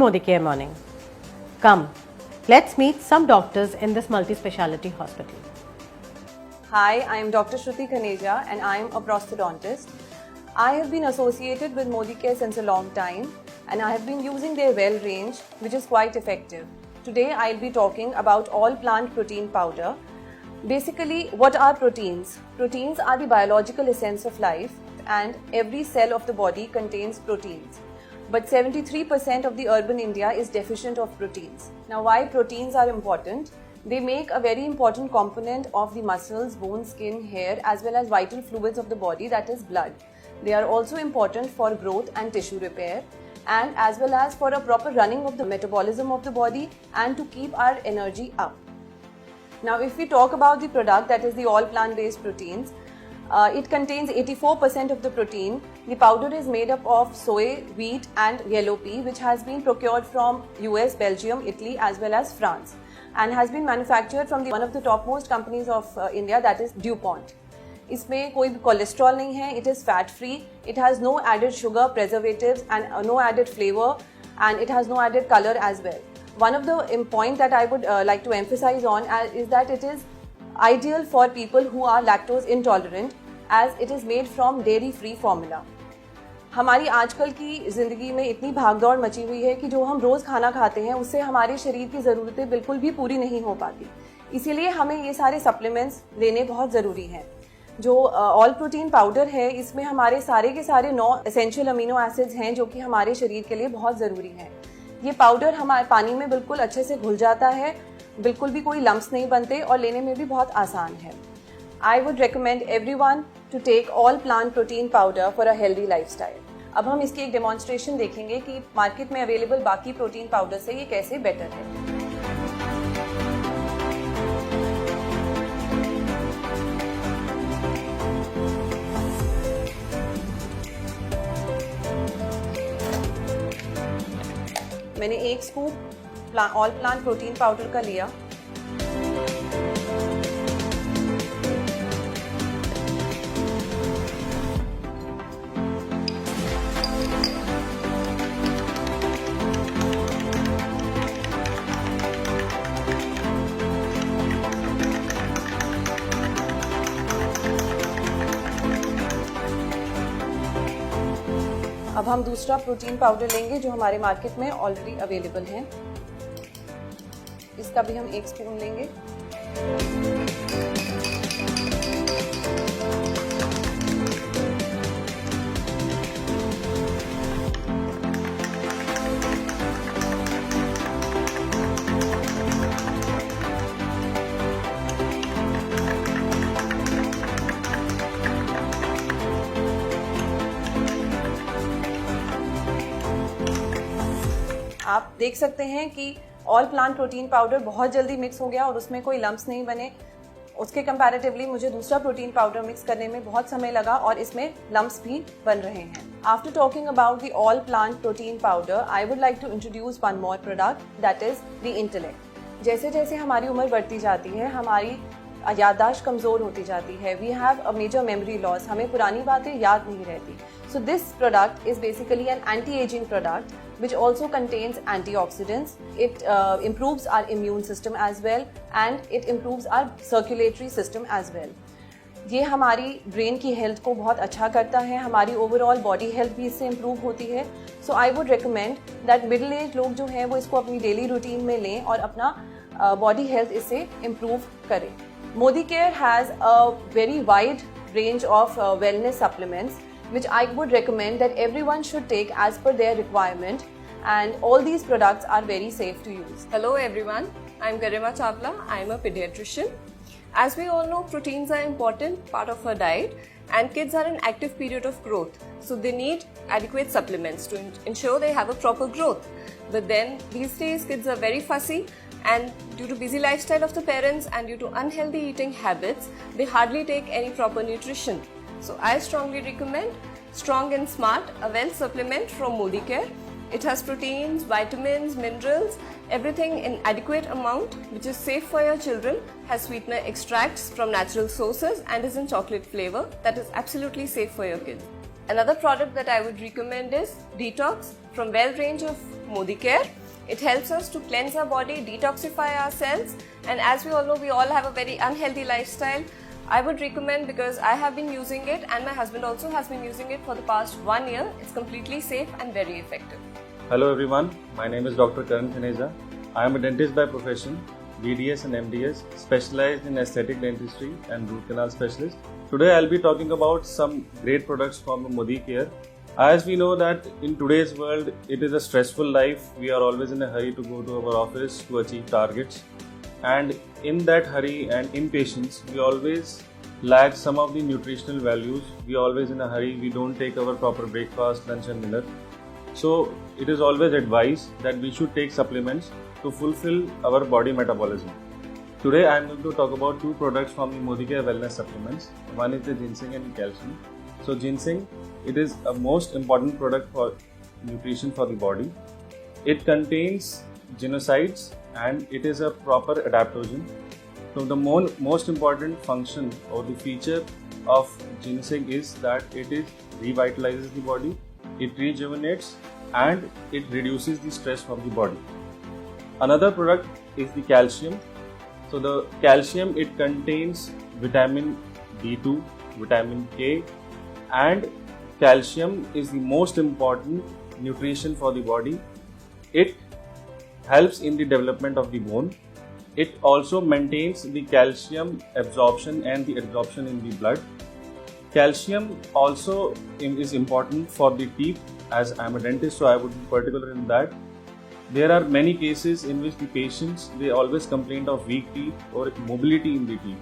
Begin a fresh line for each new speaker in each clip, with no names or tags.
Modicare Morning. Come, let's meet some doctors in this multi-speciality hospital.
Hi, I am Dr. Shruti Khaneja and I am a prosthodontist. I have been associated with Modicare since a long time and I have been using their Well range, which is quite effective. Today I'll be talking about all plant protein powder. Basically, what are proteins? Proteins are the biological essence of life and every cell of the body contains proteins. But 73% of the urban India is deficient of proteins. Now, why proteins are important? They make a very important component of the muscles, bone, skin, hair, as well as vital fluids of the body, that is blood. They are also important for growth and tissue repair, and as well as for a proper running of the metabolism of the body and to keep our energy up. Now, if we talk about the product, that is the all plant-based proteins, it contains 84% of the protein. The powder is made up of soy, wheat and yellow pea, which has been procured from US, Belgium, Italy as well as France, and has been manufactured from one of the topmost companies of India, that is DuPont. इसमें कोई cholesterol नहीं है, it is fat free, it has no added sugar, preservatives and no added flavor, and it has no added color as well. One of the point that I would like to emphasize on is that it is ideal for people who are lactose intolerant as it is made from dairy free formula. हमारी आजकल की ज़िंदगी में इतनी भागदौड़ मची हुई है कि जो हम रोज़ खाना खाते हैं उससे हमारे शरीर की ज़रूरतें बिल्कुल भी पूरी नहीं हो पाती, इसीलिए हमें ये सारे सप्लीमेंट्स लेने बहुत ज़रूरी हैं. जो ऑल प्रोटीन पाउडर है इसमें हमारे सारे के सारे 9 एसेंशियल अमीनो एसिड्स हैं जो कि हमारे शरीर के लिए बहुत ज़रूरी हैं. ये पाउडर हमारे पानी में बिल्कुल अच्छे से घुल जाता है, बिल्कुल भी कोई लम्प्स नहीं बनते और लेने में भी बहुत आसान है. I would recommend everyone to take all plant protein powder for a healthy lifestyle. अब हम इसकी एक डेमोन्स्ट्रेशन देखेंगे कि मार्केट में अवेलेबल बाकी प्रोटीन पाउडर से ये कैसे बेटर है. मैंने 1 scoop all plant protein powder का लिया. अब हम दूसरा प्रोटीन पाउडर लेंगे जो हमारे मार्केट में ऑलरेडी अवेलेबल है. इसका भी हम 1 स्पून लेंगे. आप देख सकते हैं कि ऑल प्लांट प्रोटीन पाउडर बहुत जल्दी मिक्स हो गया और उसमें कोई लम्प्स नहीं बने. उसके कंपैरेटिवली मुझे दूसरा प्रोटीन पाउडर मिक्स करने में बहुत समय लगा और इसमें लम्प्स भी बन रहे हैं. After talking about the all plant protein powder, I would like to introduce one more product, that is the intellect. जैसे जैसे हमारी उम्र बढ़ती जाती है हमारी याददाश्त कमज़ोर होती जाती है. We have a major memory loss, हमें पुरानी बातें याद नहीं रहती. So this product is basically an anti-aging product which also contains antioxidants. It improves our immune system as well and it improves our circulatory system as well. ये हमारी brain की health को बहुत अच्छा करता है, हमारी ओवरऑल बॉडी हेल्थ भी इससे इम्प्रूव होती है. So I would recommend that middle age लोग जो हैं वो इसको अपनी डेली रूटीन में लें और अपना बॉडी हेल्थ इससे इम्प्रूव करें. Modicare has a very wide range of wellness supplements which I would recommend that everyone should take as per their requirement, and all these products are very safe to use.
Hello everyone, I am Garima Chawla. I am a pediatrician. As we all know, proteins are important part of our diet and kids are in active period of growth. So they need adequate supplements to ensure they have a proper growth. But then these days kids are very fussy and due to busy lifestyle of the parents and due to unhealthy eating habits, they hardly take any proper nutrition. So I strongly recommend Strong and Smart, a well supplement from Modicare. It has proteins, vitamins, minerals, everything in adequate amount which is safe for your children, has sweetener extracts from natural sources and is in chocolate flavor that is absolutely safe for your kids. Another product that I would recommend is Detox from Well range of ModiCare. It helps us to cleanse our body, detoxify our cells, and as we all know, we all have a very unhealthy lifestyle. I would recommend because I have been using it and my husband also has been using it for the past 1 year. It's completely safe and very effective.
Hello everyone, my name is Dr. Karan Khaneja. I am a dentist by profession, BDS and MDS, specialized in aesthetic dentistry and root canal specialist. Today I'll be talking about some great products from ModiCare. As we know that in today's world, it is a stressful life. We are always in a hurry to go to our office to achieve targets. And in that hurry and impatience, we always lack some of the nutritional values. We are always in a hurry. We don't take our proper breakfast, lunch and dinner. So it is always advised that we should take supplements to fulfill our body metabolism. Today I am going to talk about two products from the ModiCare Wellness Supplements. One is the ginseng and calcium. So ginseng, it is a most important product for nutrition for the body. It contains genocides and it is a proper adaptogen. So the most important function or the feature of ginseng is that it revitalizes the body, it rejuvenates and it reduces the stress from the body. Another product is the calcium. So the calcium, it contains vitamin B2, vitamin K, and calcium is the most important nutrition for the body. It helps in the development of the bone. It also maintains the calcium absorption and the absorption in the blood. Calcium also is important for the teeth. As I am a dentist, so I would be particular in that. There are many cases in which the patients, they always complain of weak teeth or mobility in the teeth.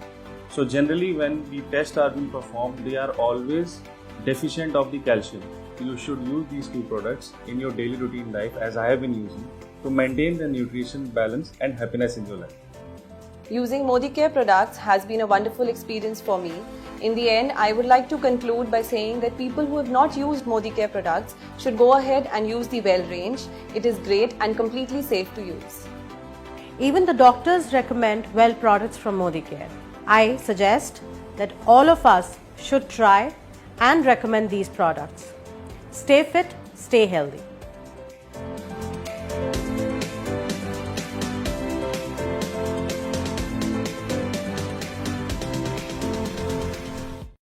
So generally when the tests are being performed, they are always deficient of the calcium. You should use these two products in your daily routine life, as I have been using, to maintain the nutrition balance and happiness in your life.
Using ModiCare products has been a wonderful experience for me. In the end, I would like to conclude by saying that people who have not used ModiCare products should go ahead and use the Well range. It is great and completely safe to use.
Even the doctors recommend Well products from ModiCare. I suggest that all of us should try and recommend these products. Stay fit, stay healthy.